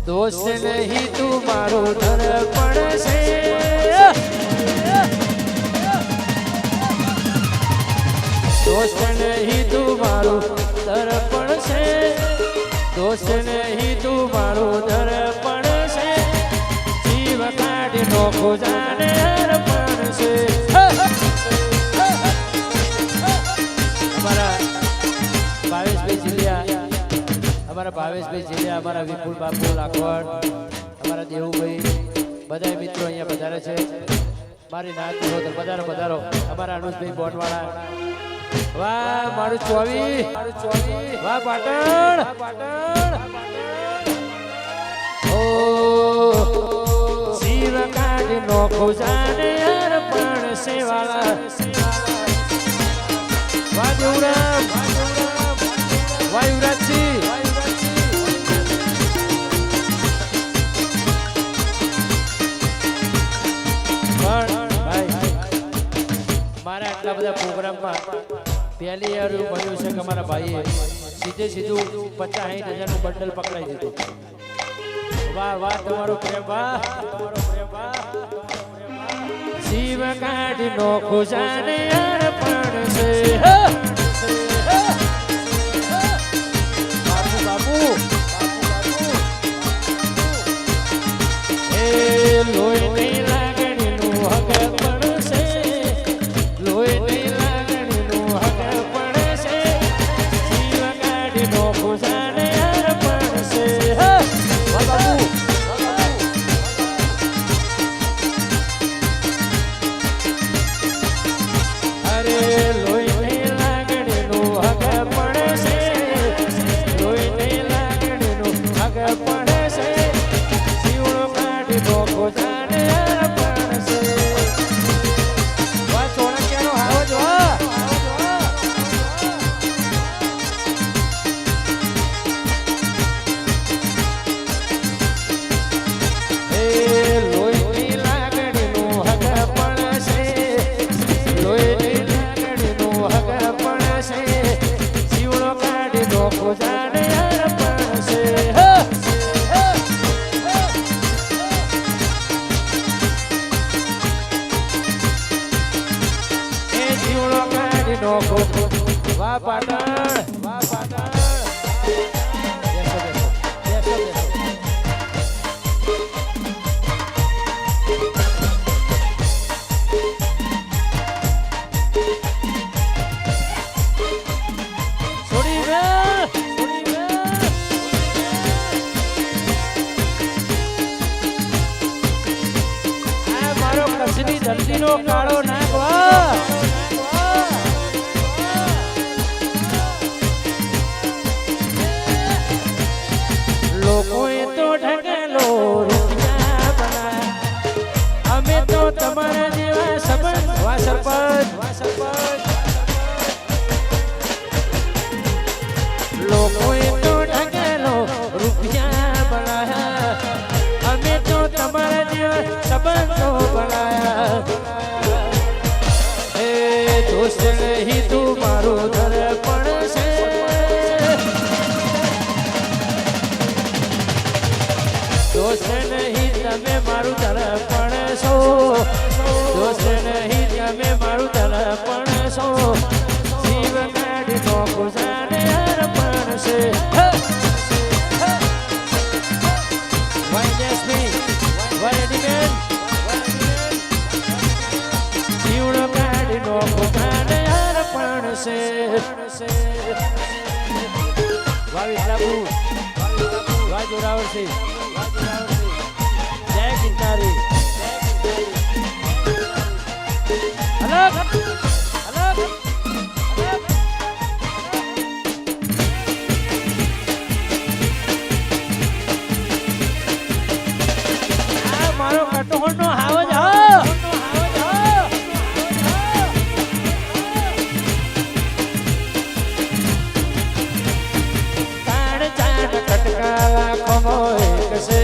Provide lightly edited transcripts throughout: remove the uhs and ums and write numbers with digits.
દોષ નહીં તું મારું દર્પણ છે દોષ નહીં તું મારું દર્પણ છે દોષ નહીં તું મારું દર્પણ છે જીવ કાઢી નોખો જાને અર્પણ છે અમારા ભાવેશભાઈ જીલિયા અમારા વિપુલ બાપુ લાખવડ અમારા દેવુભાઈ બધા મિત્રો અહીંયા પધારે છે મારી નાત પધારો અમારા અનુજભાઈ બોનવાળા વાહ મારું 24 વાહ પાટણ ઓ શિવ કાઢી નોખો જાને અર્પણ સેવાળા વાહ દેવરામ વાહ યુવરાજજી મારા આટલા બધા પ્રોગ્રામમાં પહેલી વાર એવું બન્યું છે કે અમારા ભાઈએ સીધું 50-60 હજારનું બંડલ પકડાઈ દીધું વાહ વાહ તમારો પ્રેમ વાહ શિવ કાઢી નોખો જાને અર્પણ છે બાપુ એ લોહી નહીં લાગણીનું હક પણ છે લોહી નહીં લાગણીનું હક પણ છે શિવ કાઢી નોખો જાને અર્પણ છે બાપુ અરે લોહી નહીં લાગણીનું હક પણ છે લોહી નહીં લાગણીનું હક પણ છે શિવનો કાઢી નોખો જાને અર્પણ છે વાહ ચોણક્યાનો હાવજ વાહ એ લોહી નહીં લાગણીનું હક પણ છે લોહી નહીં લાગણીનું હક પણ છે શિવનો કાઢી નોખો જાને અર્પણ છે એ જીવડો કાઢી નોખો વાહ પાટણ બેસો. છોડી દે આ મારો કચ્છની ધરતીનો કાળો નાગ વાહ લોકોએ તો ઢગલો રૂપિયા બનાયા અમે તો તમારા જેવા સંબંધ વા સરપંચ લોકોએ તો ઢગલો રૂપિયા બનાયા અમે તો તમારા જેવા સંબંધો બનાયા એ દોષ નહીં તું મારું દર્પણ છે દોષ નહીં તમે મારું દર્પણ છો દોષ નહીં તમે મારું દર્પણ છો શિવ કાઢી નોખો જાને અર્પણ છે શિવનો કાઢી નોખો જાને અર્પણ છે વાહ વિઠલાપુર વાહ જોરાવરસિંહ જય કિન્નારી અલગ આ મારો કટોળનો હાવજ કટકા લાખો એક છે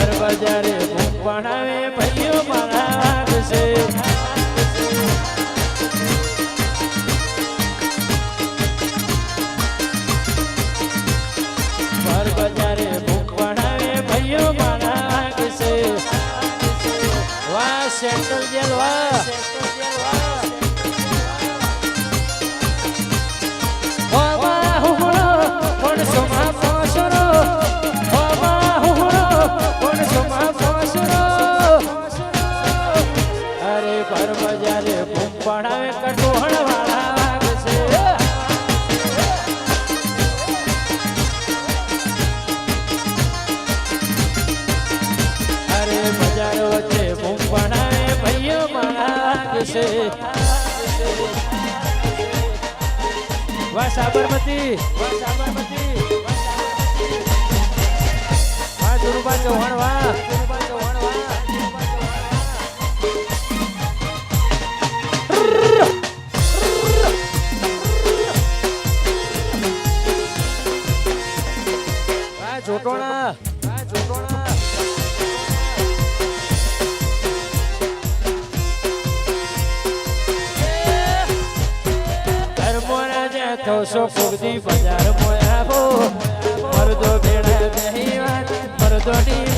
પર બજારે બૂમ પડાવે ભાઈઓ મારા વાગશે પર બજારે બૂમ પડાવે ભાઈઓ મારા વાગશે વાહ સેન્ટ્રલ જેલ વાહ અરે પર બજારે બૂમ પડાવે કટોહળ વાળા વાગશે અરે બજાર વચ્ચે બૂમ પડાવે ભાઈઓ મારા વાગશે વાહ સાબરમતી વાહ ધુરુભા ચૌહાણ વાહ જોટોણા થોસો ફૂગદી બજાર મોયા મરદો ભેળા બેહી વાત મરદો ડી